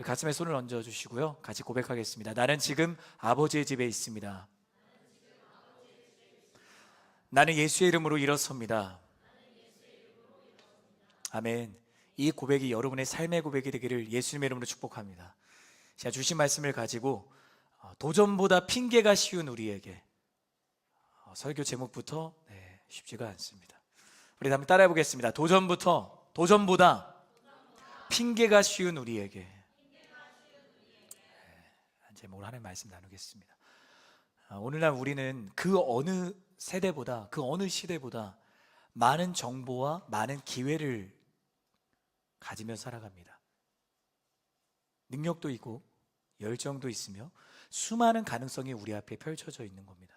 가슴에 손을 얹어 주시고요, 같이 고백하겠습니다. 나는 지금 아버지의 집에 있습니다. 나는 예수의 이름으로 일어섭니다. 아멘. 이 고백이 여러분의 삶의 고백이 되기를 예수님의 이름으로 축복합니다. 제가 주신 말씀을 가지고 도전보다 핑계가 쉬운 우리에게, 설교 제목부터 쉽지가 않습니다. 우리 한번 따라해 보겠습니다. 도전보다 핑계가 쉬운 우리에게. 제목으로 하나님 말씀 나누겠습니다. 오늘날 우리는 그 어느 세대보다, 그 어느 시대보다 많은 정보와 많은 기회를 가지며 살아갑니다. 능력도 있고 열정도 있으며 수많은 가능성이 우리 앞에 펼쳐져 있는 겁니다.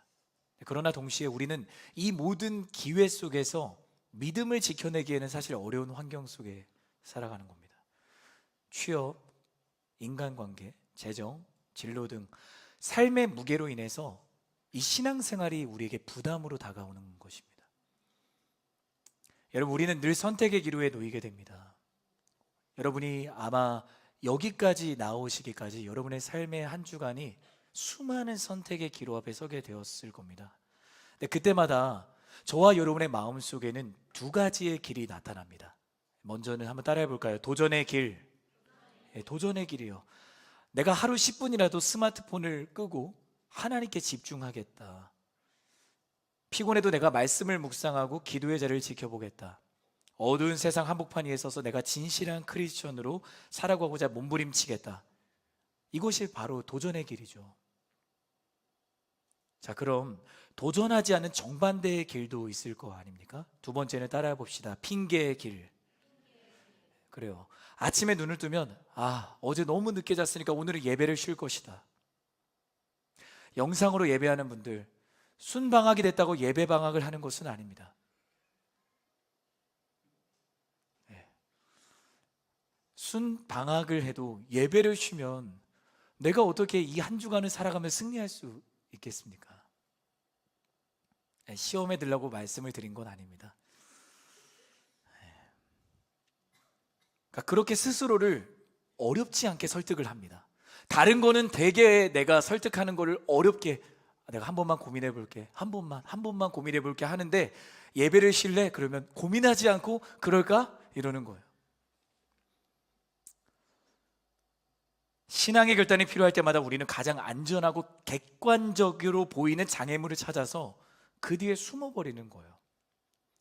그러나 동시에 우리는 이 모든 기회 속에서 믿음을 지켜내기에는 사실 어려운 환경 속에 살아가는 겁니다. 취업, 인간관계, 재정, 진로 등 삶의 무게로 인해서 이 신앙생활이 우리에게 부담으로 다가오는 것입니다. 여러분, 우리는 늘 선택의 기로에 놓이게 됩니다. 여러분이 아마 여기까지 나오시기까지 여러분의 삶의 한 주간이 수많은 선택의 기로 앞에 서게 되었을 겁니다. 근데 그때마다 저와 여러분의 마음속에는 두 가지의 길이 나타납니다. 먼저는 한번 따라해 볼까요? 도전의 길. 도전의 길이요. 내가 하루 10분이라도 스마트폰을 끄고 하나님께 집중하겠다. 피곤해도 내가 말씀을 묵상하고 기도의 자리를 지켜보겠다. 어두운 세상 한복판 위에 서서 내가 진실한 크리스천으로 살아가고자 몸부림치겠다. 이것이 바로 도전의 길이죠. 자, 그럼 도전하지 않은 정반대의 길도 있을 거 아닙니까? 두 번째는 따라해 봅시다. 핑계의 길. 그래요. 아침에 눈을 뜨면 어제 너무 늦게 잤으니까 오늘은 예배를 쉴 것이다. 영상으로 예배하는 분들, 순방학이 됐다고 예배 방학을 하는 것은 아닙니다. 순방학을 해도 예배를 쉬면 내가 어떻게 이 한 주간을 살아가며 승리할 수 있겠습니까? 시험에 들라고 말씀을 드린 건 아닙니다. 그러니까 그렇게 스스로를 어렵지 않게 설득을 합니다. 다른 거는 되게 내가 설득하는 거를 어렵게, 내가 한 번만 고민해 볼게, 한 번만 고민해 볼게 하는데, 예배를 쉴래? 그러면 고민하지 않고 그럴까? 이러는 거예요. 신앙의 결단이 필요할 때마다 우리는 가장 안전하고 객관적으로 보이는 장애물을 찾아서 그 뒤에 숨어버리는 거예요.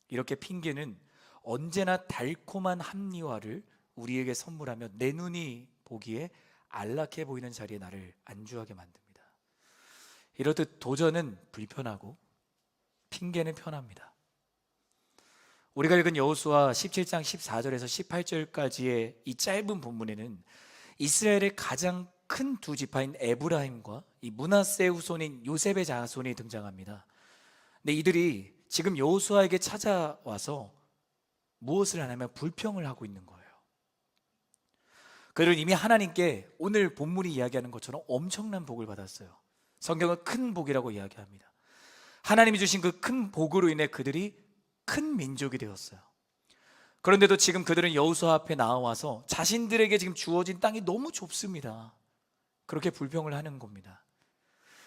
이렇게 핑계는 언제나 달콤한 합리화를 우리에게 선물하며 내 눈이 보기에 안락해 보이는 자리에 나를 안주하게 만듭니다. 이렇듯 도전은 불편하고 핑계는 편합니다. 우리가 읽은 여호수아 17장 14절에서 18절까지의 이 짧은 본문에는 이스라엘의 가장 큰 두 지파인 에브라임과 이 므낫세의 후손인 요셉의 자손이 등장합니다. 근데 이들이 지금 여호수아에게 찾아와서 무엇을 하냐면 불평을 하고 있는 거예요. 그들은 이미 하나님께 오늘 본문이 이야기하는 것처럼 엄청난 복을 받았어요. 성경은 큰 복이라고 이야기합니다. 하나님이 주신 그 큰 복으로 인해 그들이 큰 민족이 되었어요. 그런데도 지금 그들은 여호수아 앞에 나와서 자신들에게 지금 주어진 땅이 너무 좁습니다. 그렇게 불평을 하는 겁니다.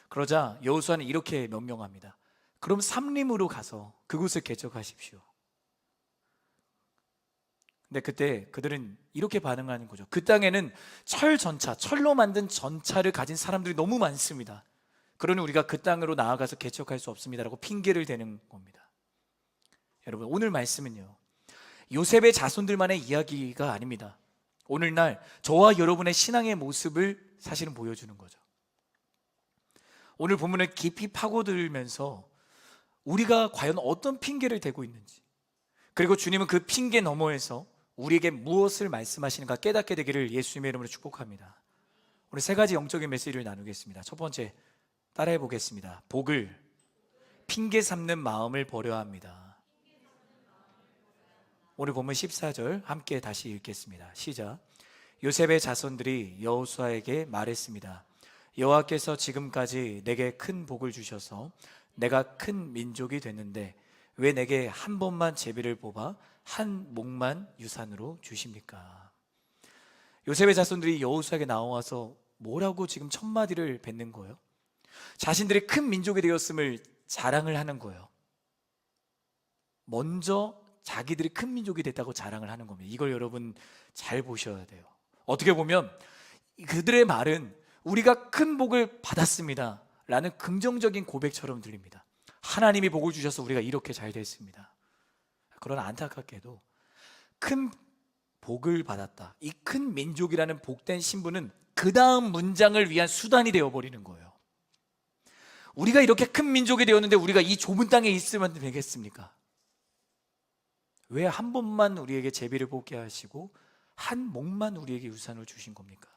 그러자 여호수아는 이렇게 명령합니다. 그럼 삼림으로 가서 그곳을 개척하십시오. 근데 그때 그들은 이렇게 반응하는 거죠. 그 땅에는 철로 만든 전차를 가진 사람들이 너무 많습니다. 그러니 우리가 그 땅으로 나아가서 개척할 수 없습니다라고 핑계를 대는 겁니다. 여러분, 오늘 말씀은요, 요셉의 자손들만의 이야기가 아닙니다. 오늘날 저와 여러분의 신앙의 모습을 사실은 보여주는 거죠. 오늘 본문을 깊이 파고들면서 우리가 과연 어떤 핑계를 대고 있는지, 그리고 주님은 그 핑계 너머에서 우리에게 무엇을 말씀하시는가 깨닫게 되기를 예수님의 이름으로 축복합니다. 오늘 세 가지 영적인 메시지를 나누겠습니다. 첫 번째, 따라해 보겠습니다. 복을 핑계 삼는 마음을 버려야 합니다. 오늘 본문 14절 함께 다시 읽겠습니다. 시작. 요셉의 자손들이 여호수아에게 말했습니다. 여호와께서 지금까지 내게 큰 복을 주셔서 내가 큰 민족이 됐는데 왜 내게 한 번만 제비를 뽑아 한 목만 유산으로 주십니까? 요셉의 자손들이 여호수아에게 나와서 뭐라고 지금 첫 마디를 뱉는 거예요? 자신들이 큰 민족이 되었음을 자랑을 하는 거예요. 먼저 자기들이 큰 민족이 됐다고 자랑을 하는 겁니다. 이걸 여러분 잘 보셔야 돼요. 어떻게 보면 그들의 말은 우리가 큰 복을 받았습니다 라는 긍정적인 고백처럼 들립니다. 하나님이 복을 주셔서 우리가 이렇게 잘 됐습니다. 그러나 안타깝게도 큰 복을 받았다, 이 큰 민족이라는 복된 신분은 그 다음 문장을 위한 수단이 되어버리는 거예요. 우리가 이렇게 큰 민족이 되었는데 우리가 이 좁은 땅에 있으면 되겠습니까? 왜 한 번만 우리에게 제비를 뽑게 하시고 한 목만 우리에게 유산을 주신 겁니까?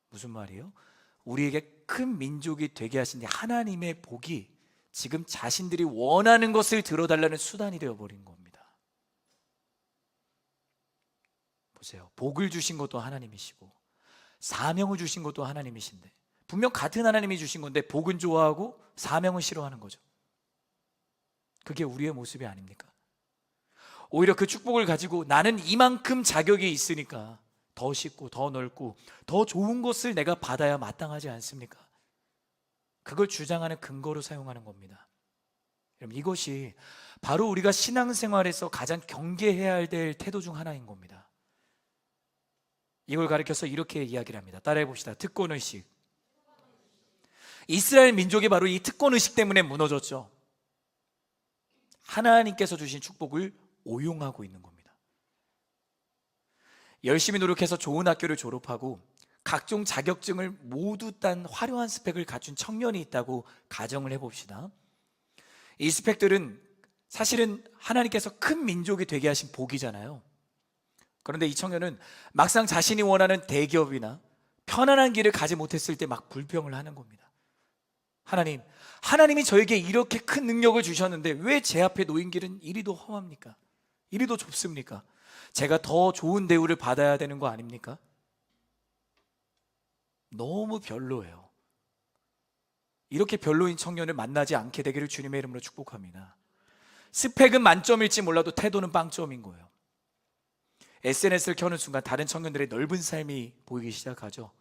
무슨 말이에요? 우리에게 큰 민족이 되게 하신 하나님의 복이 지금 자신들이 원하는 것을 들어달라는 수단이 되어버린 겁니다. 보세요. 복을 주신 것도 하나님이시고 사명을 주신 것도 하나님이신데, 분명 같은 하나님이 주신 건데 복은 좋아하고 사명은 싫어하는 거죠. 그게 우리의 모습이 아닙니까? 오히려 그 축복을 가지고 나는 이만큼 자격이 있으니까 더 쉽고 더 넓고 더 좋은 것을 내가 받아야 마땅하지 않습니까? 그걸 주장하는 근거로 사용하는 겁니다. 여러분, 이것이 바로 우리가 신앙생활에서 가장 경계해야 될 태도 중 하나인 겁니다. 이걸 가리켜서 이렇게 이야기를 합니다. 따라해 봅시다. 특권의식. 이스라엘 민족이 바로 이 특권의식 때문에 무너졌죠. 하나님께서 주신 축복을 오용하고 있는 겁니다. 열심히 노력해서 좋은 학교를 졸업하고 각종 자격증을 모두 딴 화려한 스펙을 갖춘 청년이 있다고 가정을 해봅시다. 이 스펙들은 사실은 하나님께서 큰 민족이 되게 하신 복이잖아요. 그런데 이 청년은 막상 자신이 원하는 대기업이나 편안한 길을 가지 못했을 때 막 불평을 하는 겁니다. 하나님이 저에게 이렇게 큰 능력을 주셨는데 왜 제 앞에 놓인 길은 이리도 험합니까? 이리도 좁습니까? 제가 더 좋은 대우를 받아야 되는 거 아닙니까? 너무 별로예요. 이렇게 별로인 청년을 만나지 않게 되기를 주님의 이름으로 축복합니다. 스펙은 만점일지 몰라도 태도는 빵점인 거예요. SNS를 켜는 순간 다른 청년들의 넓은 삶이 보이기 시작하죠.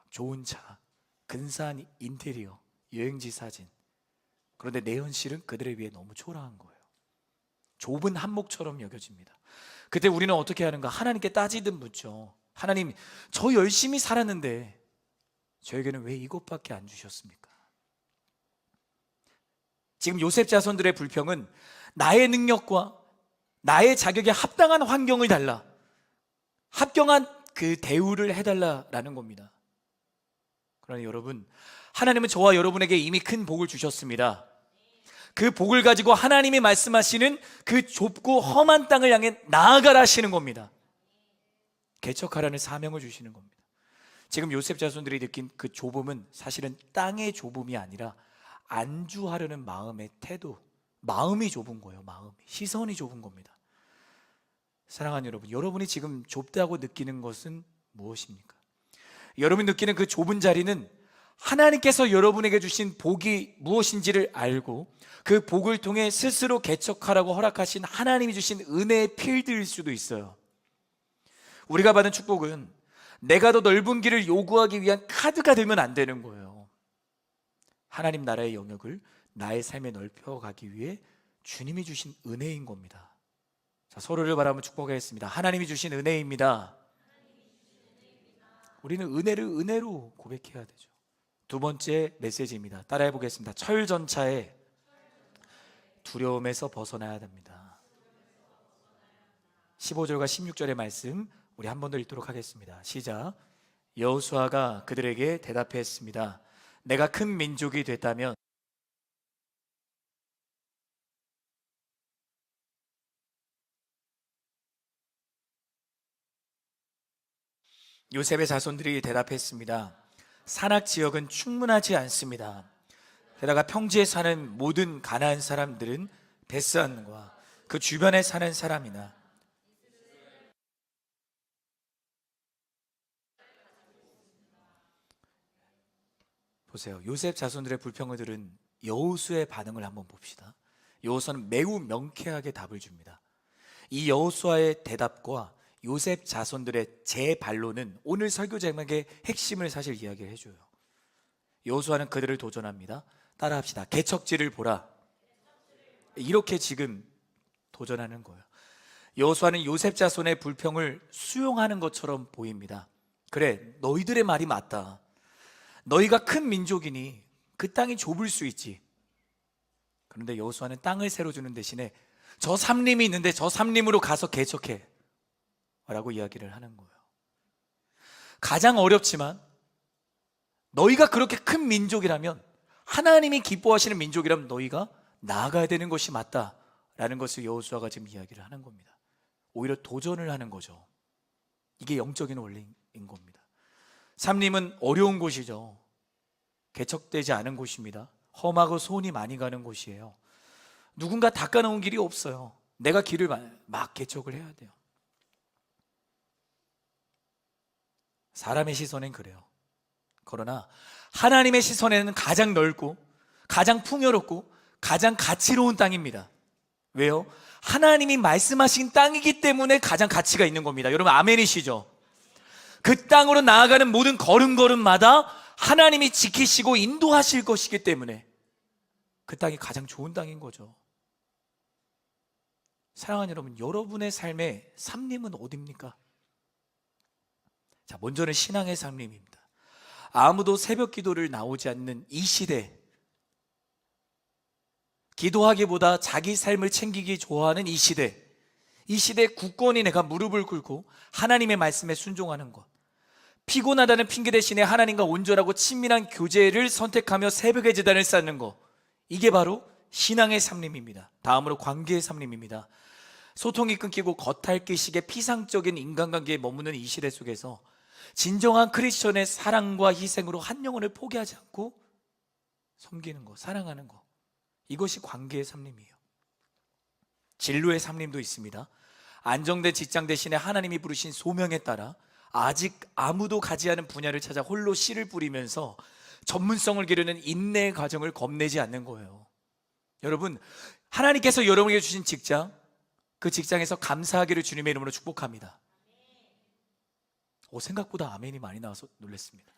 좋은 차, 근사한 인테리어, 여행지 사진. 그런데 내 현실은 그들에 비해 너무 초라한 거예요. 좁은 한몫처럼 여겨집니다. 그때 우리는 어떻게 하는가? 하나님께 따지듯 묻죠. 하나님, 저 열심히 살았는데 저에게는 왜 이것밖에 안 주셨습니까? 지금 요셉 자손들의 불평은 나의 능력과 나의 자격에 합당한 환경을 달라, 합경한 그 대우를 해달라라는 겁니다. 그러나 여러분, 하나님은 저와 여러분에게 이미 큰 복을 주셨습니다. 그 복을 가지고 하나님이 말씀하시는 그 좁고 험한 땅을 향해 나아가라 하시는 겁니다. 개척하라는 사명을 주시는 겁니다. 지금 요셉 자손들이 느낀 그 좁음은 사실은 땅의 좁음이 아니라 안주하려는 마음의 태도, 마음이 좁은 거예요. 시선이 좁은 겁니다. 사랑하는 여러분, 여러분이 지금 좁다고 느끼는 것은 무엇입니까? 여러분이 느끼는 그 좁은 자리는 하나님께서 여러분에게 주신 복이 무엇인지를 알고 그 복을 통해 스스로 개척하라고 허락하신 하나님이 주신 은혜의 필드일 수도 있어요. 우리가 받은 축복은 내가 더 넓은 길을 요구하기 위한 카드가 되면 안 되는 거예요. 하나님 나라의 영역을 나의 삶에 넓혀가기 위해 주님이 주신 은혜인 겁니다. 자, 서로를 바라보며 축복하겠습니다. 하나님이 주신 은혜입니다. 우리는 은혜를 은혜로 고백해야 되죠. 두 번째 메시지입니다. 따라해 보겠습니다. 철전차에 두려움에서 벗어나야 됩니다. 15절과 16절의 말씀 우리 한 번 더 읽도록 하겠습니다. 시작. 여호수아가 그들에게 대답했습니다. 내가 큰 민족이 됐다면 요셉의 자손들이 대답했습니다. 산악 지역은 충분하지 않습니다. 게다가 평지에 사는 모든 가나안 사람들은 벳산과 그 주변에 사는 사람이나 보세요. 요셉 자손들의 불평을 들은 여호수아의 반응을 한번 봅시다. 여호수아는 매우 명쾌하게 답을 줍니다. 이 여호수아의 대답과 요셉 자손들의 재반론은 오늘 설교 제목의 핵심을 사실 이야기를 해줘요. 여호수아는 그들을 도전합니다. 따라합시다. 개척지를 보라. 이렇게 지금 도전하는 거예요. 여호수아는 요셉 자손의 불평을 수용하는 것처럼 보입니다. 그래, 너희들의 말이 맞다. 너희가 큰 민족이니 그 땅이 좁을 수 있지. 그런데 여호수아는 땅을 새로 주는 대신에 저 삼림이 있는데 저 삼림으로 가서 개척해 라고 이야기를 하는 거예요. 가장 어렵지만 너희가 그렇게 큰 민족이라면, 하나님이 기뻐하시는 민족이라면 너희가 나아가야 되는 것이 맞다라는 것을 여호수아가 지금 이야기를 하는 겁니다. 오히려 도전을 하는 거죠. 이게 영적인 원리인 겁니다. 삼림은 어려운 곳이죠. 개척되지 않은 곳입니다. 험하고 손이 많이 가는 곳이에요. 누군가 닦아놓은 길이 없어요. 내가 길을 막 개척을 해야 돼요. 사람의 시선엔 그래요. 그러나 하나님의 시선에는 가장 넓고 가장 풍요롭고 가장 가치로운 땅입니다. 왜요? 하나님이 말씀하신 땅이기 때문에 가장 가치가 있는 겁니다. 여러분 아멘이시죠? 그 땅으로 나아가는 모든 걸음걸음마다 하나님이 지키시고 인도하실 것이기 때문에 그 땅이 가장 좋은 땅인 거죠. 사랑하는 여러분, 여러분의 삶의 삼림은 어디입니까? 자, 먼저는 신앙의 삼림입니다. 아무도 새벽 기도를 나오지 않는 이 시대, 기도하기보다 자기 삶을 챙기기 좋아하는 이 시대 굳건히 내가 무릎을 꿇고 하나님의 말씀에 순종하는 것, 피곤하다는 핑계 대신에 하나님과 온전하고 친밀한 교제를 선택하며 새벽의 제단을 쌓는 것, 이게 바로 신앙의 삼림입니다. 다음으로 관계의 삼림입니다. 소통이 끊기고 겉핥기식의 피상적인 인간관계에 머무는 이 시대 속에서 진정한 크리스천의 사랑과 희생으로 한 영혼을 포기하지 않고 섬기는 것, 사랑하는 것, 이것이 관계의 삼림이에요. 진로의 삼림도 있습니다. 안정된 직장 대신에 하나님이 부르신 소명에 따라 아직 아무도 가지 않은 분야를 찾아 홀로 씨를 뿌리면서 전문성을 기르는 인내의 과정을 겁내지 않는 거예요. 여러분, 하나님께서 여러분에게 주신 직장, 그 직장에서 감사하기를 주님의 이름으로 축복합니다. 생각보다 아멘이 많이 나와서 놀랐습니다.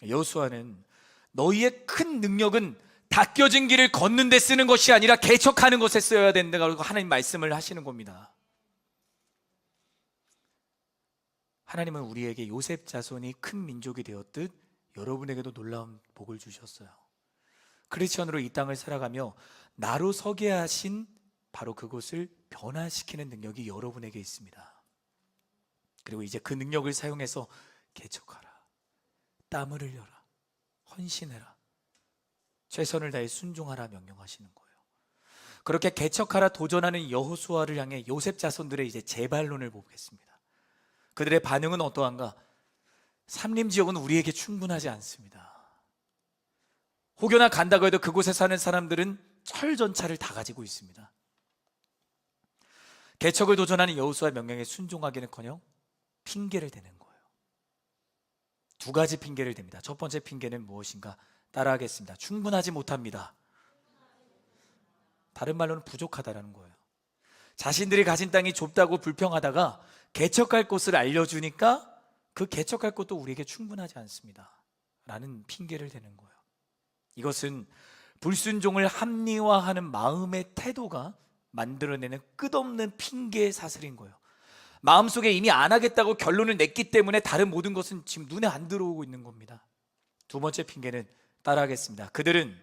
여호수아는 너희의 큰 능력은 닦여진 길을 걷는 데 쓰는 것이 아니라 개척하는 것에 써야 된다고 하나님 말씀을 하시는 겁니다. 하나님은 우리에게 요셉 자손이 큰 민족이 되었듯 여러분에게도 놀라운 복을 주셨어요. 크리스천으로 이 땅을 살아가며 나로 서게 하신 바로 그곳을 변화시키는 능력이 여러분에게 있습니다. 그리고 이제 그 능력을 사용해서 개척하라, 땀을 흘려라, 헌신해라, 최선을 다해 순종하라 명령하시는 거예요. 그렇게 개척하라 도전하는 여호수아를 향해 요셉 자손들의 이제 재반론을 보겠습니다. 그들의 반응은 어떠한가? 삼림 지역은 우리에게 충분하지 않습니다. 혹여나 간다고 해도 그곳에 사는 사람들은 철전차를 다 가지고 있습니다. 개척을 도전하는 여호수아의 명령에 순종하기는커녕 핑계를 대는 거예요. 두 가지 핑계를 댑니다. 첫 번째 핑계는 무엇인가? 따라하겠습니다. 충분하지 못합니다. 다른 말로는 부족하다라는 거예요. 자신들이 가진 땅이 좁다고 불평하다가 개척할 곳을 알려주니까 그 개척할 곳도 우리에게 충분하지 않습니다 라는 핑계를 대는 거예요. 이것은 불순종을 합리화하는 마음의 태도가 만들어내는 끝없는 핑계의 사슬인 거예요. 마음속에 이미 안 하겠다고 결론을 냈기 때문에 다른 모든 것은 지금 눈에 안 들어오고 있는 겁니다. 두 번째 핑계는 따라하겠습니다. 그들은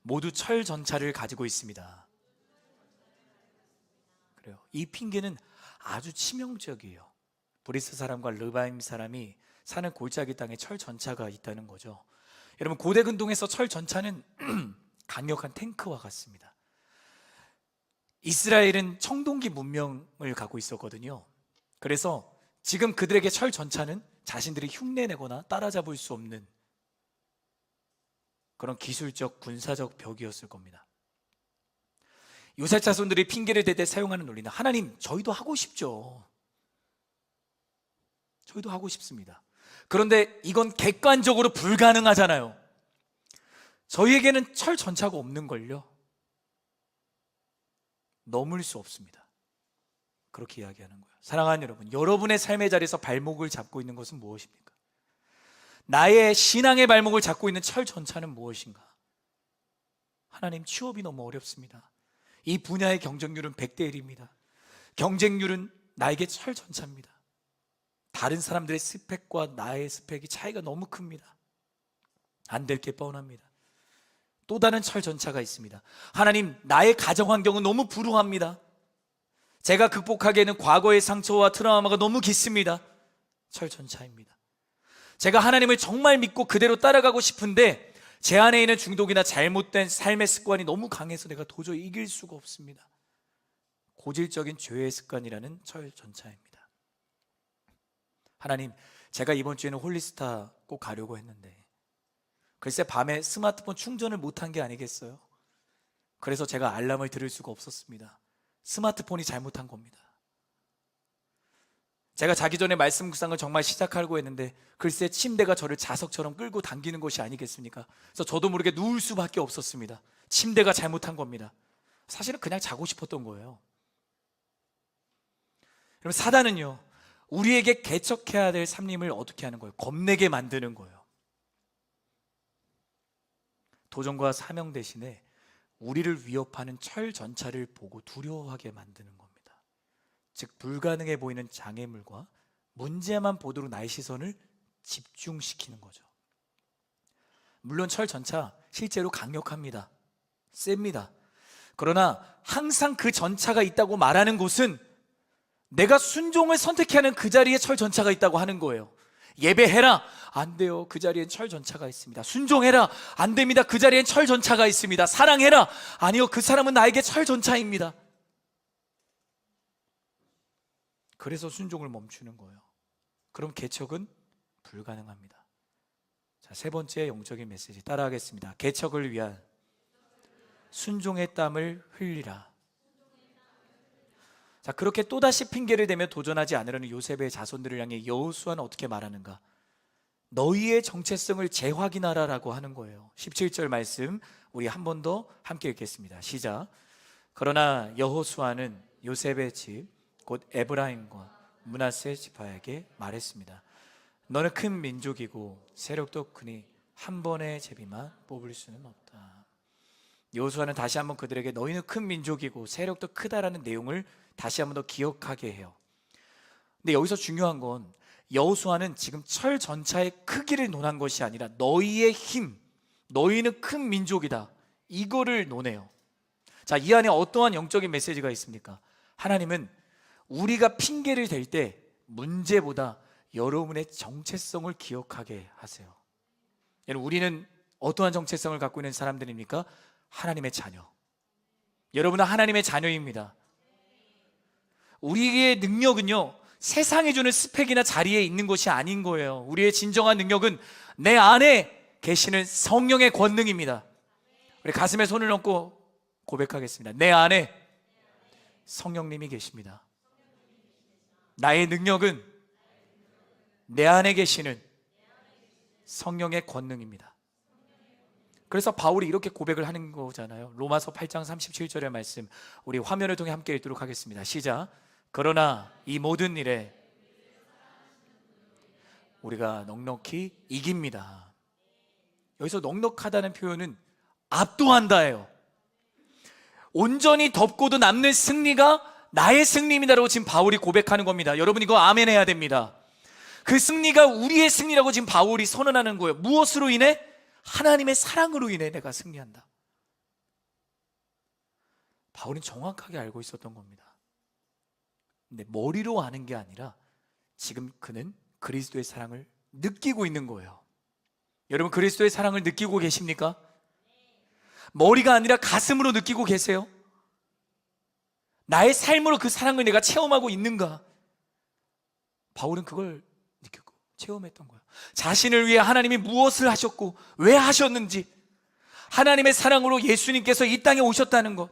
모두 철전차를 가지고 있습니다. 그래요. 이 핑계는 아주 치명적이에요. 브리스 사람과 르바임 사람이 사는 골짜기 땅에 철전차가 있다는 거죠. 여러분, 고대 근동에서 철전차는 강력한 탱크와 같습니다. 이스라엘은 청동기 문명을 갖고 있었거든요. 그래서 지금 그들에게 철전차는 자신들이 흉내내거나 따라잡을 수 없는 그런 기술적 군사적 벽이었을 겁니다. 요셉 자손들이 핑계를 댈 때 사용하는 논리는, 하나님, 저희도 하고 싶죠. 저희도 하고 싶습니다. 그런데 이건 객관적으로 불가능하잖아요. 저희에게는 철전차가 없는걸요. 넘을 수 없습니다. 그렇게 이야기하는 거예요. 사랑하는 여러분, 여러분의 삶의 자리에서 발목을 잡고 있는 것은 무엇입니까? 나의 신앙의 발목을 잡고 있는 철 전차는 무엇인가? 하나님, 취업이 너무 어렵습니다. 이 분야의 경쟁률은 100대 1입니다. 경쟁률은 나에게 철 전차입니다. 다른 사람들의 스펙과 나의 스펙이 차이가 너무 큽니다. 안 될 게 뻔합니다. 또 다른 철 전차가 있습니다. 하나님, 나의 가정 환경은 너무 불우합니다. 제가 극복하기에는 과거의 상처와 트라우마가 너무 깊습니다. 철 전차입니다. 제가 하나님을 정말 믿고 그대로 따라가고 싶은데 제 안에 있는 중독이나 잘못된 삶의 습관이 너무 강해서 내가 도저히 이길 수가 없습니다. 고질적인 죄의 습관이라는 철 전차입니다. 하나님, 제가 이번 주에는 홀리스타 꼭 가려고 했는데 글쎄 밤에 스마트폰 충전을 못한 게 아니겠어요? 그래서 제가 알람을 들을 수가 없었습니다. 스마트폰이 잘못한 겁니다. 제가 자기 전에 말씀 묵상을 정말 시작하려고 했는데 글쎄 침대가 저를 자석처럼 끌고 당기는 것이 아니겠습니까? 그래서 저도 모르게 누울 수밖에 없었습니다. 침대가 잘못한 겁니다. 사실은 그냥 자고 싶었던 거예요. 여러분, 사단은요, 우리에게 개척해야 될 삶림을 어떻게 하는 거예요? 겁내게 만드는 거예요. 도전과 사명 대신에 우리를 위협하는 철 전차를 보고 두려워하게 만드는 겁니다. 즉, 불가능해 보이는 장애물과 문제만 보도록 나의 시선을 집중시키는 거죠. 물론 철 전차 실제로 강력합니다. 셉니다. 그러나 항상 그 전차가 있다고 말하는 곳은 내가 순종을 선택해야 하는 그 자리에 철 전차가 있다고 하는 거예요. 예배해라, 안 돼요. 그 자리엔 철 전차가 있습니다. 순종해라, 안 됩니다. 그 자리엔 철 전차가 있습니다. 사랑해라, 아니요. 그 사람은 나에게 철 전차입니다. 그래서 순종을 멈추는 거예요. 그럼 개척은 불가능합니다. 자, 세 번째 영적인 메시지 따라하겠습니다. 개척을 위한 순종의 땀을 흘리라. 자, 그렇게 또다시 핑계를 대며 도전하지 않으려는 요셉의 자손들을 향해 여호수아는 어떻게 말하는가? 너희의 정체성을 재확인하라라고 하는 거예요. 17절 말씀 우리 한 번 더 함께 읽겠습니다. 시작. 그러나 여호수아는 요셉의 집 곧 에브라임과 므낫세 지파에게 말했습니다. 너는 큰 민족이고 세력도 크니 한 번의 제비만 뽑을 수는 없다. 여호수아는 다시 한번 그들에게 너희는 큰 민족이고 세력도 크다라는 내용을 다시 한번 더 기억하게 해요. 근데 여기서 중요한 건 여호수아는 지금 철 전차의 크기를 논한 것이 아니라 너희의 힘, 너희는 큰 민족이다, 이거를 논해요. 자, 이 안에 어떠한 영적인 메시지가 있습니까? 하나님은 우리가 핑계를 댈 때 문제보다 여러분의 정체성을 기억하게 하세요. 여러분, 우리는 어떠한 정체성을 갖고 있는 사람들입니까? 하나님의 자녀. 여러분은 하나님의 자녀입니다. 우리의 능력은요, 세상이 주는 스펙이나 자리에 있는 것이 아닌 거예요. 우리의 진정한 능력은 내 안에 계시는 성령의 권능입니다. 우리 가슴에 손을 얹고 고백하겠습니다. 내 안에 성령님이 계십니다. 나의 능력은 내 안에 계시는 성령의 권능입니다. 그래서 바울이 이렇게 고백을 하는 거잖아요. 로마서 8장 37절의 말씀 우리 화면을 통해 함께 읽도록 하겠습니다. 시작. 그러나 이 모든 일에 우리가 넉넉히 이깁니다. 여기서 넉넉하다는 표현은 압도한다예요. 온전히 덮고도 남는 승리가 나의 승리입니다라고 지금 바울이 고백하는 겁니다. 여러분, 이거 아멘 해야 됩니다. 그 승리가 우리의 승리라고 지금 바울이 선언하는 거예요. 무엇으로 인해? 하나님의 사랑으로 인해 내가 승리한다. 바울은 정확하게 알고 있었던 겁니다. 근데 머리로 아는 게 아니라 지금 그는 그리스도의 사랑을 느끼고 있는 거예요. 여러분, 그리스도의 사랑을 느끼고 계십니까? 머리가 아니라 가슴으로 느끼고 계세요? 나의 삶으로 그 사랑을 내가 체험하고 있는가? 바울은 그걸 느끼고 체험했던 거예요. 자신을 위해 하나님이 무엇을 하셨고 왜 하셨는지, 하나님의 사랑으로 예수님께서 이 땅에 오셨다는 것,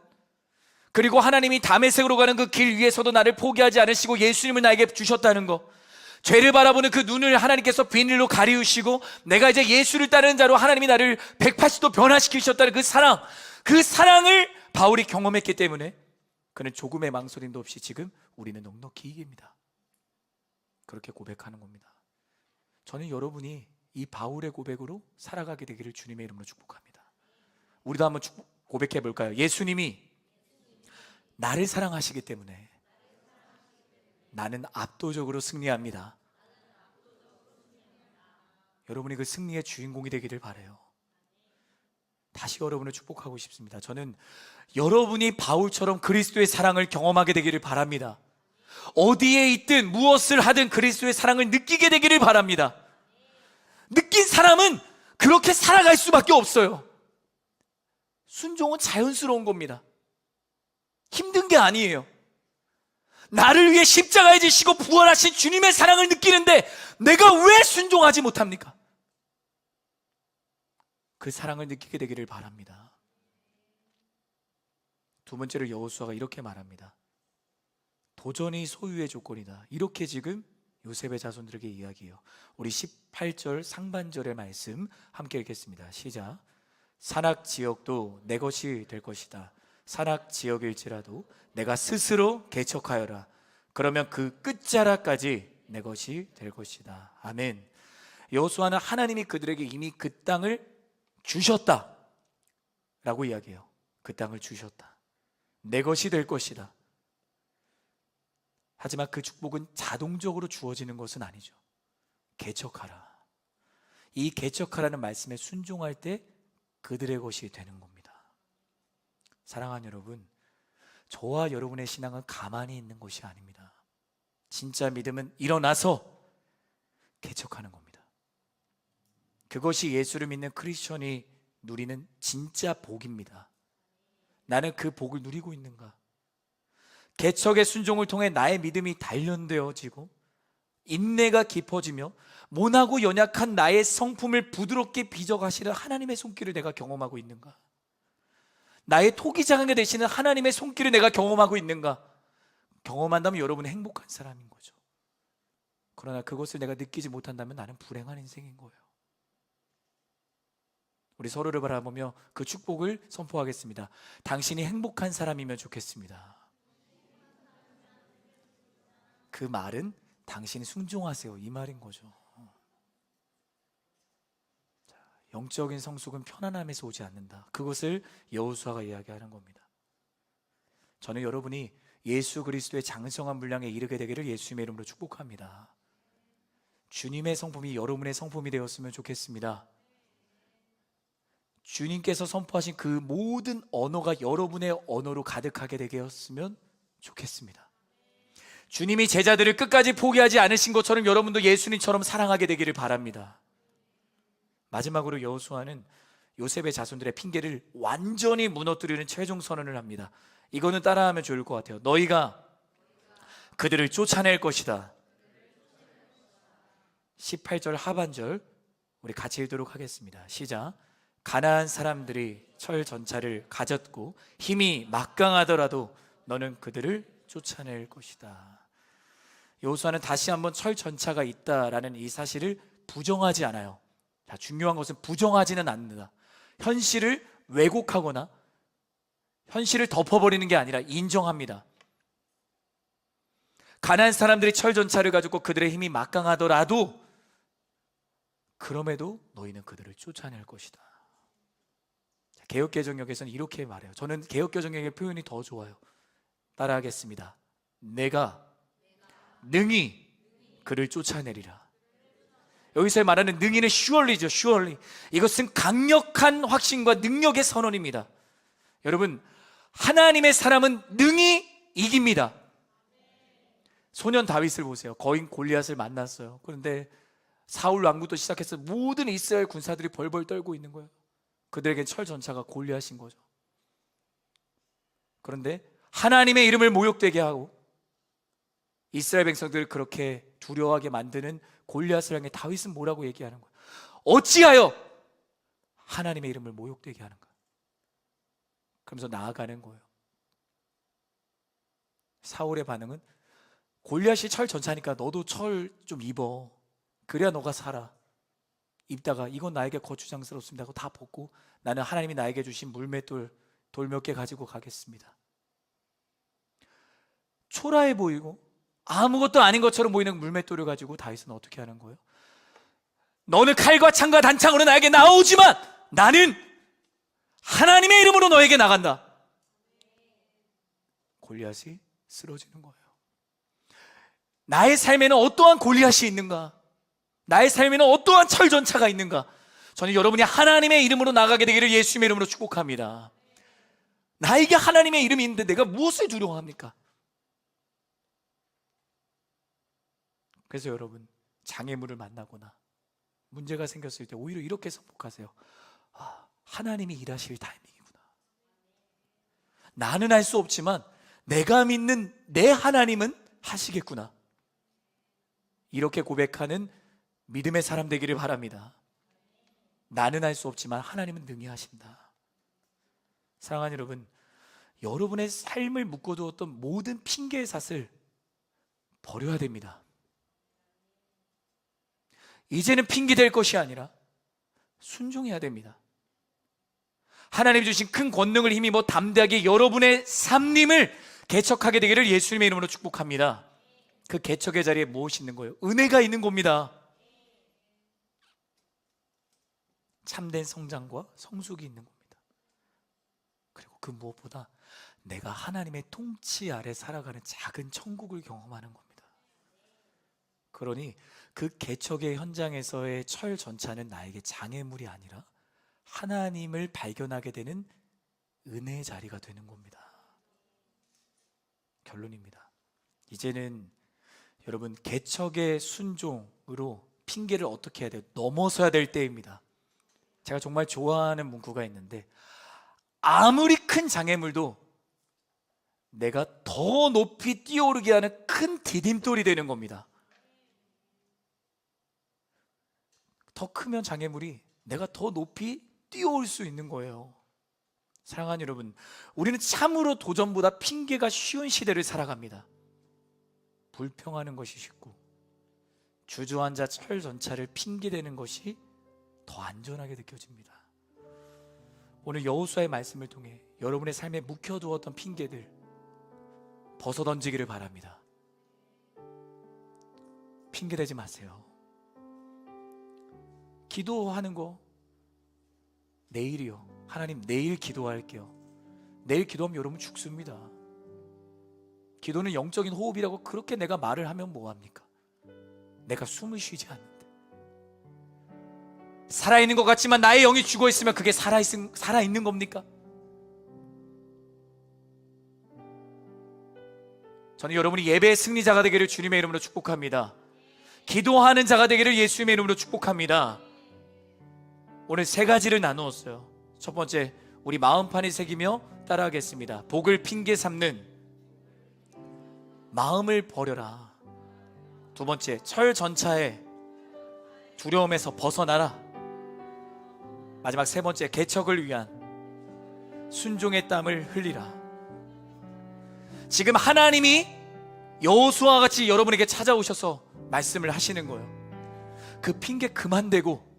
그리고 하나님이 다메섹으로 가는 그 길 위에서도 나를 포기하지 않으시고 예수님을 나에게 주셨다는 것, 죄를 바라보는 그 눈을 하나님께서 비닐로 가리우시고 내가 이제 예수를 따르는 자로 하나님이 나를 180도 변화시키셨다는 그 사랑, 그 사랑을 바울이 경험했기 때문에 그는 조금의 망설임도 없이 지금 우리는 넉넉히 이깁니다. 그렇게 고백하는 겁니다. 저는 여러분이 이 바울의 고백으로 살아가게 되기를 주님의 이름으로 축복합니다. 우리도 한번 고백해 볼까요? 예수님이 나를 사랑하시기 때문에 나는 압도적으로 승리합니다. 여러분이 그 승리의 주인공이 되기를 바라요. 다시 여러분을 축복하고 싶습니다. 저는 여러분이 바울처럼 그리스도의 사랑을 경험하게 되기를 바랍니다. 어디에 있든 무엇을 하든 그리스도의 사랑을 느끼게 되기를 바랍니다. 느낀 사람은 그렇게 살아갈 수밖에 없어요. 순종은 자연스러운 겁니다. 힘든 게 아니에요. 나를 위해 십자가에 지시고 부활하신 주님의 사랑을 느끼는데 내가 왜 순종하지 못합니까? 그 사랑을 느끼게 되기를 바랍니다. 두 번째로 여호수아가 이렇게 말합니다. 도전이 소유의 조건이다. 이렇게 지금 요셉의 자손들에게 이야기해요. 우리 18절 상반절의 말씀 함께 읽겠습니다. 시작. 산악 지역도 내 것이 될 것이다. 산악 지역일지라도 내가 스스로 개척하여라. 그러면 그 끝자락까지 내 것이 될 것이다. 아멘. 여호수아는 하나님이 그들에게 이미 그 땅을 주셨다 라고 이야기해요. 그 땅을 주셨다. 내 것이 될 것이다. 하지만 그 축복은 자동적으로 주어지는 것은 아니죠. 개척하라. 이 개척하라는 말씀에 순종할 때 그들의 것이 되는 겁니다. 사랑하는 여러분, 저와 여러분의 신앙은 가만히 있는 것이 아닙니다. 진짜 믿음은 일어나서 개척하는 겁니다. 그것이 예수를 믿는 크리스천이 누리는 진짜 복입니다. 나는 그 복을 누리고 있는가? 개척의 순종을 통해 나의 믿음이 단련되어지고 인내가 깊어지며 모나고 연약한 나의 성품을 부드럽게 빚어가시는 하나님의 손길을 내가 경험하고 있는가? 나의 토기장하게 되시는 하나님의 손길을 내가 경험하고 있는가? 경험한다면 여러분은 행복한 사람인 거죠. 그러나 그것을 내가 느끼지 못한다면 나는 불행한 인생인 거예요. 우리 서로를 바라보며 그 축복을 선포하겠습니다. 당신이 행복한 사람이면 좋겠습니다. 그 말은 당신이 순종하세요, 이 말인 거죠. 영적인 성숙은 편안함에서 오지 않는다. 그것을 여호수아가 이야기하는 겁니다. 저는 여러분이 예수 그리스도의 장성한 분량에 이르게 되기를 예수님의 이름으로 축복합니다. 주님의 성품이 여러분의 성품이 되었으면 좋겠습니다. 주님께서 선포하신 그 모든 언어가 여러분의 언어로 가득하게 되었으면 좋겠습니다. 주님이 제자들을 끝까지 포기하지 않으신 것처럼 여러분도 예수님처럼 사랑하게 되기를 바랍니다. 마지막으로 여호수아는 요셉의 자손들의 핑계를 완전히 무너뜨리는 최종 선언을 합니다. 이거는 따라하면 좋을 것 같아요. 너희가 그들을 쫓아낼 것이다. 18절 하반절 우리 같이 읽도록 하겠습니다. 시작. 가나안 사람들이 철 전차를 가졌고 힘이 막강하더라도 너는 그들을 쫓아낼 것이다. 여호수아는 다시 한번 철 전차가 있다라는 이 사실을 부정하지 않아요. 자, 중요한 것은 부정하지는 않는다. 현실을 왜곡하거나 현실을 덮어버리는 게 아니라 인정합니다. 가나안 사람들이 철 전차를 가지고 그들의 힘이 막강하더라도 그럼에도 너희는 그들을 쫓아낼 것이다. 개역개정역에서는 이렇게 말해요. 저는 개역개정역의 표현이 더 좋아요. 따라하겠습니다. 내가 능히 그를 쫓아내리라. 여기서 말하는 능히는 surely죠. surely. 이것은 강력한 확신과 능력의 선언입니다. 여러분, 하나님의 사람은 능히 이깁니다. 소년 다윗을 보세요. 거인 골리앗을 만났어요. 그런데 사울 왕부터 시작해서 모든 이스라엘 군사들이 벌벌 떨고 있는 거예요. 그들에겐 철 전차가 골리앗인 거죠. 그런데 하나님의 이름을 모욕되게 하고 이스라엘 백성들을 그렇게 두려워하게 만드는 골리앗을 향해 다윗은 뭐라고 얘기하는 거예요? 어찌하여 하나님의 이름을 모욕되게 하는가? 그러면서 나아가는 거예요. 사울의 반응은 골리앗이 철 전차니까 너도 철 좀 입어. 그래야 너가 살아. 입다가 이건 나에게 거추장스럽습니다 하고 다 벗고 나는 하나님이 나에게 주신 물맷돌 돌 몇 개 가지고 가겠습니다. 초라해 보이고 아무것도 아닌 것처럼 보이는 물맷돌을 가지고 다윗은 어떻게 하는 거예요? 너는 칼과 창과 단창으로 나에게 나오지만 나는 하나님의 이름으로 너에게 나간다. 골리앗이 쓰러지는 거예요. 나의 삶에는 어떠한 골리앗이 있는가? 나의 삶에는 어떠한 철전차가 있는가? 저는 여러분이 하나님의 이름으로 나가게 되기를 예수님의 이름으로 축복합니다. 나에게 하나님의 이름이 있는데 내가 무엇을 두려워합니까? 그래서 여러분, 장애물을 만나거나 문제가 생겼을 때 오히려 이렇게 선포하세요. 하나님이 일하실 타이밍이구나. 나는 할 수 없지만 내가 믿는 내 하나님은 하시겠구나. 이렇게 고백하는 믿음의 사람 되기를 바랍니다. 나는 할 수 없지만 하나님은 능히 하신다. 사랑하는 여러분, 여러분의 삶을 묶어두었던 모든 핑계의 삿을 버려야 됩니다. 이제는 핑계 될 것이 아니라 순종해야 됩니다. 하나님이 주신 큰 권능을 힘입어 담대하게 여러분의 삶님을 개척하게 되기를 예수님의 이름으로 축복합니다. 그 개척의 자리에 무엇이 있는 거예요? 은혜가 있는 겁니다. 참된 성장과 성숙이 있는 겁니다. 그리고 그 무엇보다 내가 하나님의 통치 아래 살아가는 작은 천국을 경험하는 겁니다. 그러니 그 개척의 현장에서의 철전차는 나에게 장애물이 아니라 하나님을 발견하게 되는 은혜의 자리가 되는 겁니다. 결론입니다. 이제는 여러분, 개척의 순종으로 핑계를 어떻게 해야 돼요? 넘어서야 될 때입니다. 제가 정말 좋아하는 문구가 있는데, 아무리 큰 장애물도 내가 더 높이 뛰어오르게 하는 큰 디딤돌이 되는 겁니다. 더 크면 장애물이 내가 더 높이 뛰어올 수 있는 거예요. 사랑하는 여러분, 우리는 참으로 도전보다 핑계가 쉬운 시대를 살아갑니다. 불평하는 것이 쉽고 주저앉아 철전차를 핑계대는 것이 더 안전하게 느껴집니다. 오늘 여호수아의 말씀을 통해 여러분의 삶에 묵혀두었던 핑계들 벗어던지기를 바랍니다. 핑계대지 마세요. 기도하는 거 내일이요. 하나님, 내일 기도할게요. 내일 기도하면 여러분 죽습니다. 기도는 영적인 호흡이라고 그렇게 내가 말을 하면 뭐합니까? 내가 숨을 쉬지 않는데, 살아있는 것 같지만 나의 영이 죽어있으면 그게 살아있는 겁니까? 저는 여러분이 예배의 승리자가 되기를 주님의 이름으로 축복합니다. 기도하는 자가 되기를 예수님의 이름으로 축복합니다. 오늘 세 가지를 나누었어요. 첫 번째, 우리 마음판에 새기며 따라하겠습니다. 복을 핑계 삼는 마음을 버려라. 두 번째, 철전차의 두려움에서 벗어나라. 마지막 세 번째, 개척을 위한 순종의 땀을 흘리라. 지금 하나님이 여호수아와 같이 여러분에게 찾아오셔서 말씀을 하시는 거예요. 그 핑계 그만 대고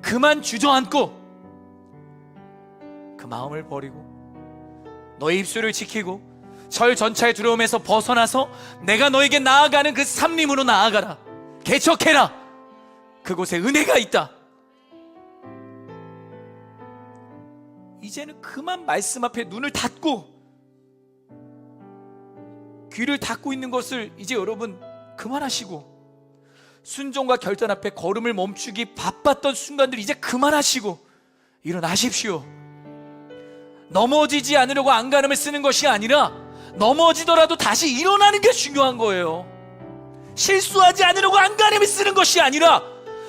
그만 주저앉고 그 마음을 버리고 너의 입술을 지키고 철전차의 두려움에서 벗어나서 내가 너에게 나아가는 그 삼림으로 나아가라. 개척해라. 그곳에 은혜가 있다. 이제는 그만 말씀 앞에 눈을 닫고 귀를 닫고 있는 것을 이제 여러분 그만하시고, 순종과 결단 앞에 걸음을 멈추기 바빴던 순간들 이제 그만하시고 일어나십시오. 넘어지지 않으려고 안간힘을 쓰는 것이 아니라 넘어지더라도 다시 일어나는 게 중요한 거예요. 실수하지 않으려고 안간힘을 쓰는 것이 아니라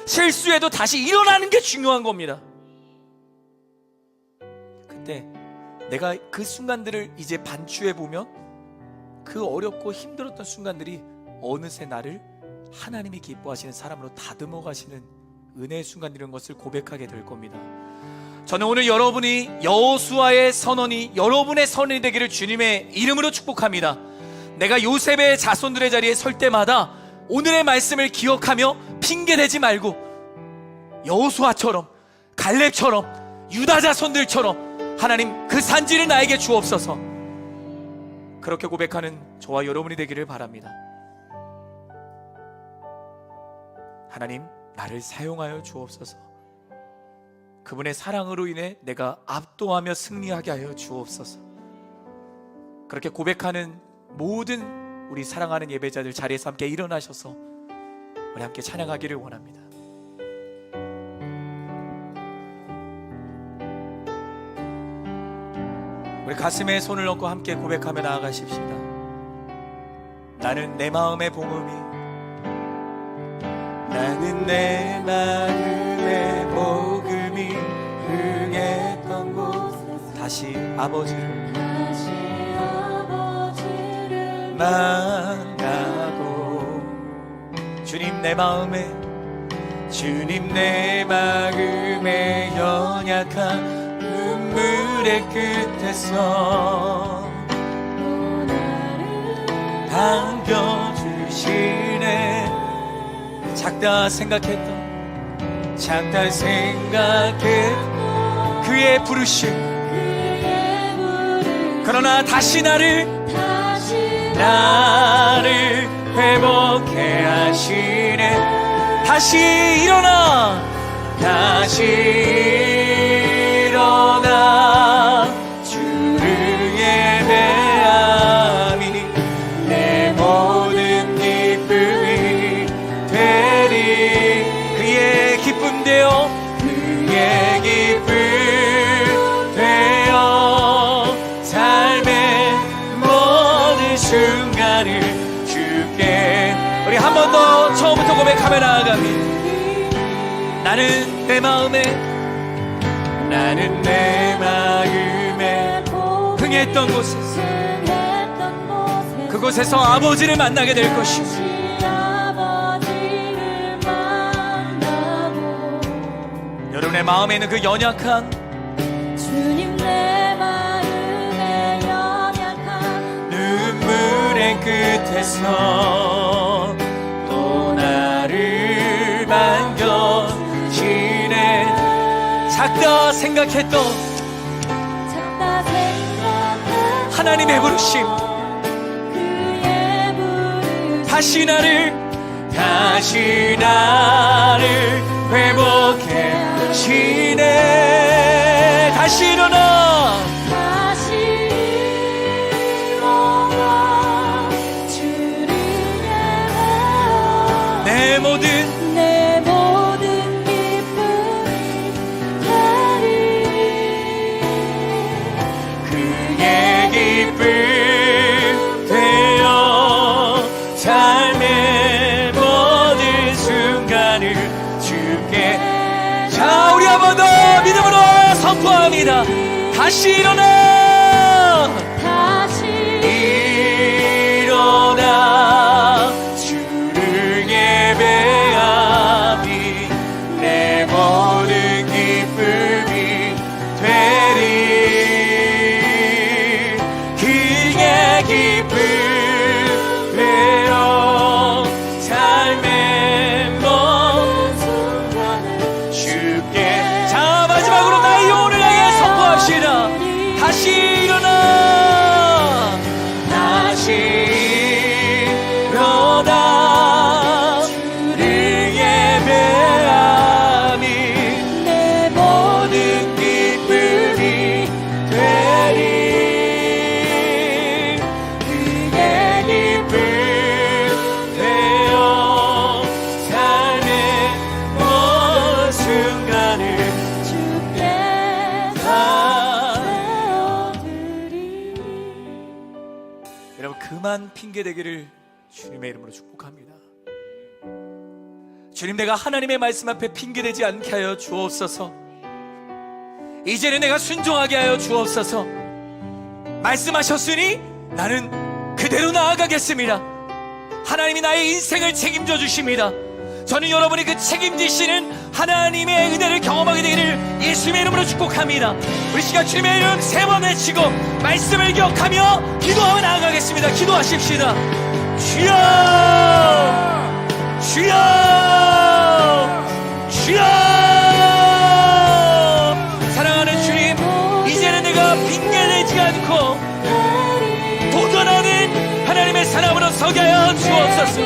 실수해도 다시 일어나는 게 중요한 겁니다. 그때 내가 그 순간들을 이제 반추해보면 그 어렵고 힘들었던 순간들이 어느새 나를 하나님이 기뻐하시는 사람으로 다듬어 가시는 은혜의 순간이라는 것을 고백하게 될 겁니다. 저는 오늘 여러분이 여호수아의 선언이 여러분의 선언이 되기를 주님의 이름으로 축복합니다. 내가 요셉의 자손들의 자리에 설 때마다 오늘의 말씀을 기억하며 핑계대지 말고 여호수아처럼, 갈렙처럼, 유다 자손들처럼 하나님 그 산지를 나에게 주옵소서. 그렇게 고백하는 저와 여러분이 되기를 바랍니다. 하나님, 나를 사용하여 주옵소서. 그분의 사랑으로 인해 내가 압도하며 승리하게 하여 주옵소서. 그렇게 고백하는 모든 우리 사랑하는 예배자들 자리에서 함께 일어나셔서 우리 함께 찬양하기를 원합니다. 우리 가슴에 손을 얹고 함께 고백하며 나아가십시다. 나는 내 마음의 복음이, 나는 내 마음의 복음이 흥했던 곳 다시 아버지를 만나고 주님 내 마음에 연약한 눈물의 끝에서 반겨주시네. 작다 생각했던 그의 부르심, 그러나 다시 나를 회복해 하시네. 다시 일어나 주를 예배함이 내 모든 기쁨이 되리. 그의 기쁨 되어 삶의 모든 순간을 주께. 우리 한 번 더 처음부터 고백하며 나아가니 나는 내 마음에 흥했던 곳에서 그곳에서 아버지를 만나게 될 것이고 여러분의 마음에 있는 그 연약한 주님 내 마음에 연약한 눈물의 끝에서 또 나를 반겨주시네. 작다 생각했던 하나님의 부르심, 다시 나를 회복해 주시네. 다시 일어나 주를 예배하며 내 모든 기쁨이 되리. 그의 기쁨 되어 삶의 모든 순간을 주께. 자, 우리 한 번 더 믿음으로 선포합니다. 다시 일어나 주를 예배하니 내 모든 기쁨이 되리. 그의 기쁨 되어 삶의 모든 순간을 주께. 자, 마지막으로 나의 영혼을 향해 선포합시다. 다시 일어나 주를 예배하니 내 모든 기쁨이 되리. 그의 기쁨 되어 삶의 모든 순간을 주께 세워드리리. 여러분, 그만 핑계대기를 주님의 이름으로 축복합니다. 주님, 내가 하나님의 말씀 앞에 핑계대지 않게 하여 주옵소서. 이제는 내가 순종하게 하여 주옵소서. 말씀하셨으니 나는 그대로 나아가겠습니다. 하나님이 나의 인생을 책임져 주십니다. 저는 여러분이 그 책임지시는 하나님의 은혜를 경험하게 되기를 예수님의 이름으로 축복합니다. 우리 시간 주님의 이름 3번 외치고 말씀을 기억하며 기도하며 나아가겠습니다. 기도하십시다. 주여, 주여, 주여. 사랑하는 주님, 이제는 내가 핑계내지 않고 도전하는 주옵소서.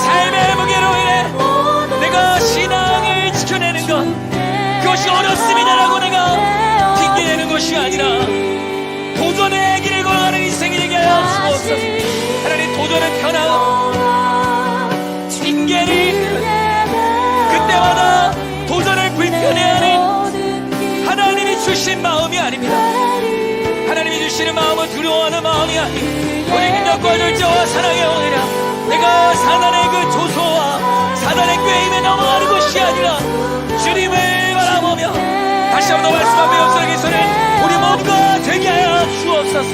삶의 무게로 인해 내가 신앙을 지켜내는 것, 그것이 어렵습니다라고 내가 핑계내는 것이 아니라 도전의 길을 걸어가는 인생이 되게 하여 주옵소서. 하나님, 도전은 편하고 핑계를 그때마다 도전을 불편해하는 하나님이 주신 마음이 아닙니다. 하나님이 주시는 마음은 두려워하는 마음이 아니고 우리 능력과 절제와 사랑의 원이라 내가 사단의 그 조소와 사단의 꾀임에 넘어가는 것이 아니라 주님을 바라보며 다시 한번 더 말씀 앞에 역사하기 전에 우리 모두가 되게 하여 주옵소서.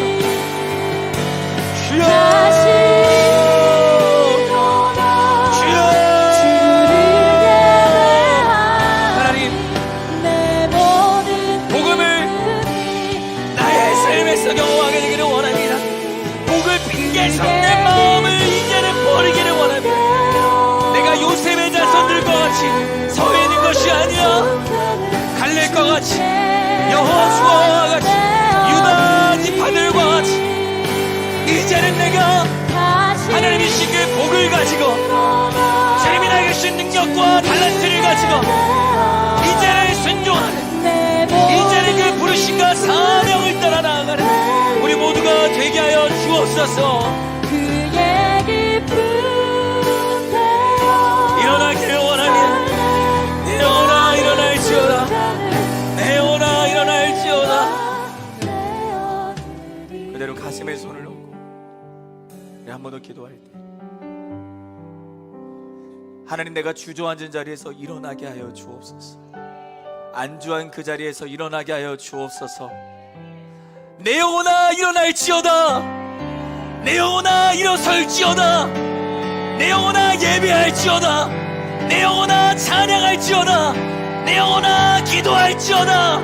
주여, 주여. 하나님, 복음을 나의 삶에서 경험하게 되기를 원합니다. 복을 핑계 삼는 마음을 이제는 버리기를 원합니다. 내가 요셉의 자손들과 같이 서 있는 것이 아니라 갈렙과 같이 여호수아와 같이 유다 지파들과 같이 이제는 내가 하나님이 주신 그 복을 가지고 주님이 나에게 주신 능력과 달란트를 가지고 이제는 순종하는, 이제는 그 부르심과 사명을 따라 나아가는 우리 모두가 되게 하여 주옵소서. 일어나기를 원하면 내 영혼아 일어날지어다. 내 영혼아 일어날지어다. 그대로 가슴에 손을 얹고 우리 한 번 더 기도할 때, 하나님, 내가 주저앉은 자리에서 일어나게 하여 주옵소서. 안주한 그 자리에서 일어나게 하여 주옵소서. 내 영혼아 일어날지어다. 내 영혼아 일어설지어다. 내 영혼아 예배할지어다. 내 영혼아 찬양할지어다. 내 영혼아 기도할지어다.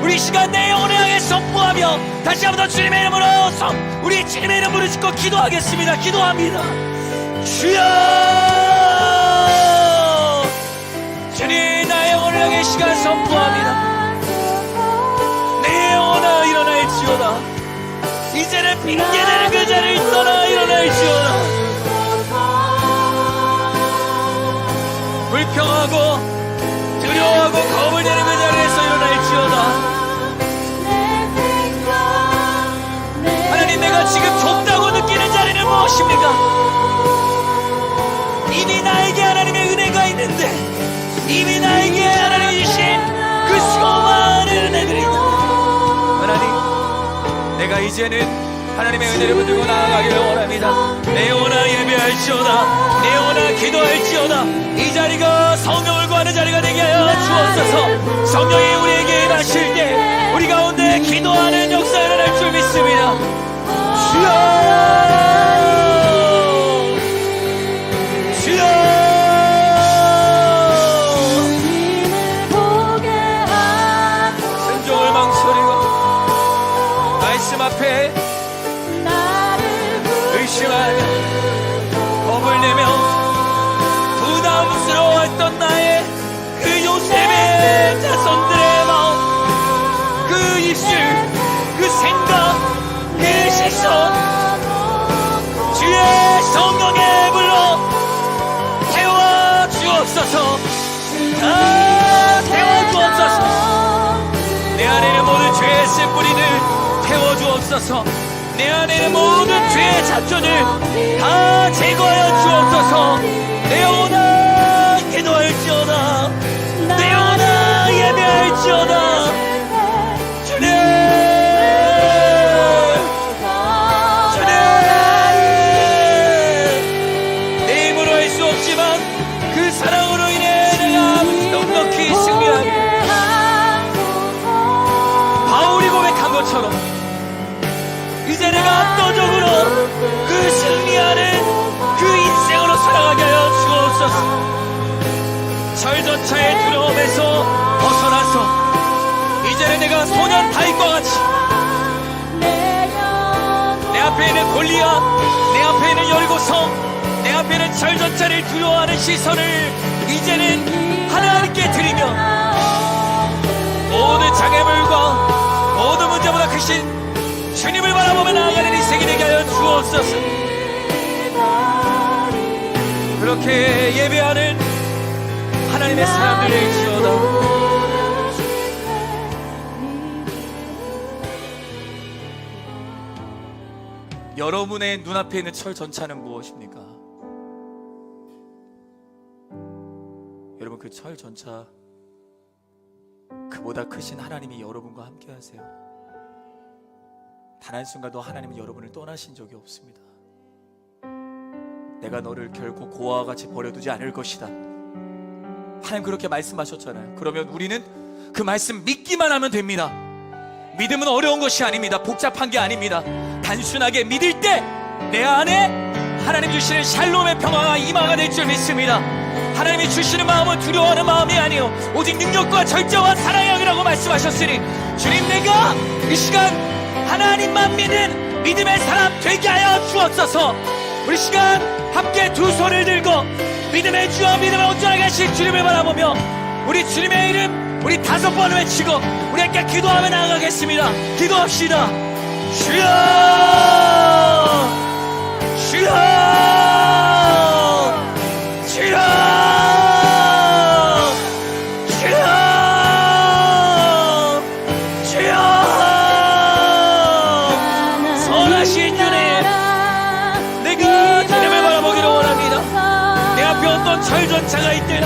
우리 시간 내 영혼을 향해 선포하며 다시 한번 더 주님의 이름으로 우리 주님의 이름 부르짖고 기도하겠습니다. 기도합니다. 주여, 주님, 나의 영혼을 향해 시간 선포합니다. 내 영혼아 일어날지어다. 이제는 핑계대는 그 자리를 떠나 일어날지어다. 불평하고 두려워하고 겁을 내는 그 자리에서 일어날지어다. 하나님, 내가 지금 좁다고 느끼는 자리는 무엇입니까? 이미 나에게 하나님의 은혜가 있는데, 이미 나에게 하나님이 주신 그 수많은 은혜들이 있는데, 하나님, 내가 이제는 하나님의 은혜를 붙들고 나아가기를 원합니다. 내 영혼아 예배할지어다. 내 영혼아 기도할지어다. 이 자리가 성령을 구하는 자리가 되게 하여 주옵소서. 성령이 우리에게 임하실 때 우리 가운데 기도하는 역사가 일어날 줄 믿습니다. 주여, 주여. 순종을 망설이고 말씀 앞에 의심하며 겁을 내며 부담스러웠던 나의 그 요셉의 자손들의 마음, 그 입술, 그 생각, 그 시선, 주의 성령에 불러 태워 주옵소서. 태워 주옵소서. 내 안에 있는 모든 죄의 씨뿌리들 태워 주옵소서. 내 안에 있는 모든 죄의 잡초들 다 제거하여 주옵소서. 내 영혼아 기도할지어다. 내 영혼아 예배할지어다. 주님, 주님, 내 힘으로 할 수 없지만 그 사랑으로 인해 내가 넉넉히 승리하게 바울이 고백한 것처럼 이제 내가 압도적으로 그 승리하는 그 인생으로 살아가게 하여 주옵소서. 철저차의 두려움에서 벗어나서 이제는 내가 소년 다윗과 같이 내 앞에 있는 골리앗, 내 앞에 있는 여리고성, 내 앞에 있는 철저차를 두려워하는 시선을 이제는 하나님께 드리며 모든 장애물과 모든 문제보다 크신 주님을 바라보며 나아가는 이 일색이 되게 하여 주옵소서. 그렇게 예배하는 하나님의 사람들 될지어다. 여러분의 눈앞에 있는 철 전차는 무엇입니까? 여러분, 그 철 전차, 그보다 크신 하나님이 여러분과 함께 하세요. 단 한순간도 하나님은 여러분을 떠나신 적이 없습니다. 내가 너를 결코 고아와 같이 버려두지 않을 것이다. 하나님 그렇게 말씀하셨잖아요. 그러면 우리는 그 말씀 믿기만 하면 됩니다. 믿음은 어려운 것이 아닙니다. 복잡한 게 아닙니다. 단순하게 믿을 때 내 안에 하나님 주시는 샬롬의 평화가 임하가 될 줄 믿습니다. 하나님이 주시는 마음은 두려워하는 마음이 아니요 오직 능력과 절제와 사랑의 영이라고 말씀하셨으니, 주님, 내가 이 시간 하나님만 믿는 믿음의 사람 되게 하여 주옵소서. 우리 시간 함께 두 손을 들고 믿음의 주와 믿음의 온전하게 하실 주님을 바라보며 우리 주님의 이름 우리 5번 외치고 우리 함께 기도하며 나아가겠습니다. 기도합시다. 주여, 주여, 주여, 주여, 주여. 선하신 주님, 내가 주님을 바라보기를 원합니다. 내 앞에 어떤 철전차가 있든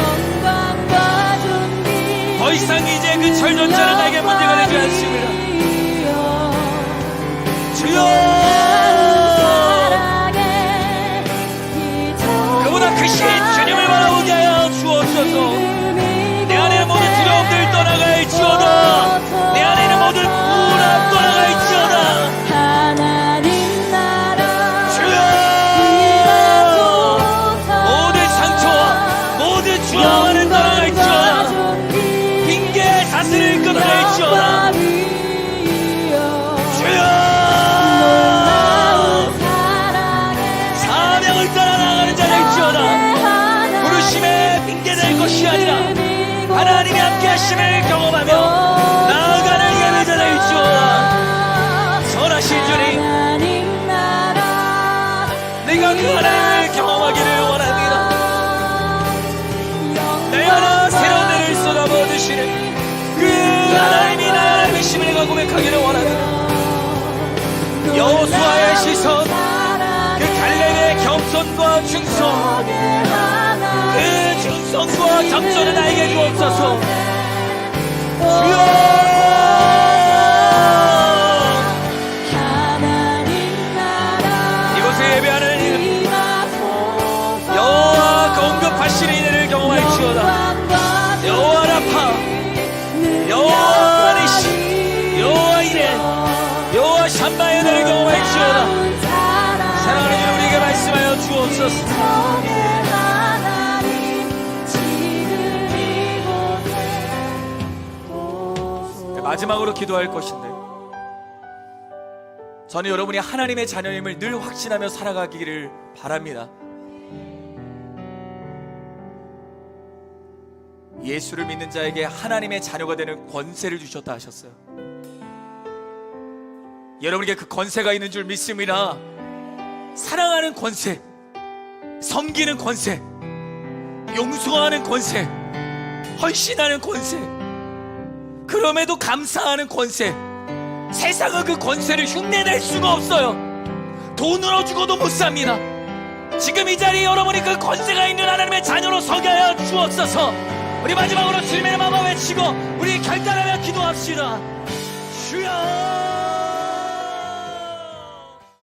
더 이상 이제 그 철전차는 나에게 문제가 되지 않습니다. 주여, 그보다 크신 주님을 바라보게 하여 주옵소서. 내 안에 모든 두려움들 떠나갈지어다. 내 안에 있는 모든 우울함 떠나갈지어다. 주여, 모든 상처와 모든 주어와는 떠나갈지어다. 핑계 사슬을 끊어낼지어다. 주여, 사명을 따라 나가는 자 될지어다. 부르심에 핑계될 것이 아니라 하나님이 함께 하심을 경험하며 나아가는 예배자 될지어다. 선하신 주님, 내가 그 하나님을 경험하기를 원합니다. 내 안에 새로운 은혜를 쏟아부어 주시는 그 하나님이 나의 하심을 내가 고백하기를 원합니다. 여호수아의 시선, 그 갈렙의 겸손과 충성, 그 충성과 겸손을 나에게 주옵소서. 주여, 이곳에 예배하는 이름 여호와가 공급하시는 은혜를 경험할지어다. 여호와 라파, 여호와 니시, 여호와 이레, 여호와 샴바의 은혜를 경험할지어다. 사랑하는 주님, 우리에게 말씀하여 주옵소서. 마지막으로 기도할 것인데, 저는 여러분이 하나님의 자녀임을 늘 확신하며 살아가기를 바랍니다. 예수를 믿는 자에게 하나님의 자녀가 되는 권세를 주셨다 하셨어요. 여러분에게 그 권세가 있는 줄 믿습니다. 사랑하는 권세, 섬기는 권세, 용서하는 권세, 헌신하는 권세, 그럼에도 감사하는 권세. 세상은 그 권세를 흉내낼 수가 없어요. 돈으로 주고도 못 삽니다. 지금 이 자리에 여러분이 그 권세가 있는 하나님의 자녀로 서게 하여 주옵소서. 우리 마지막으로 주님의 마음을 외치고 우리 결단하며 기도합시다.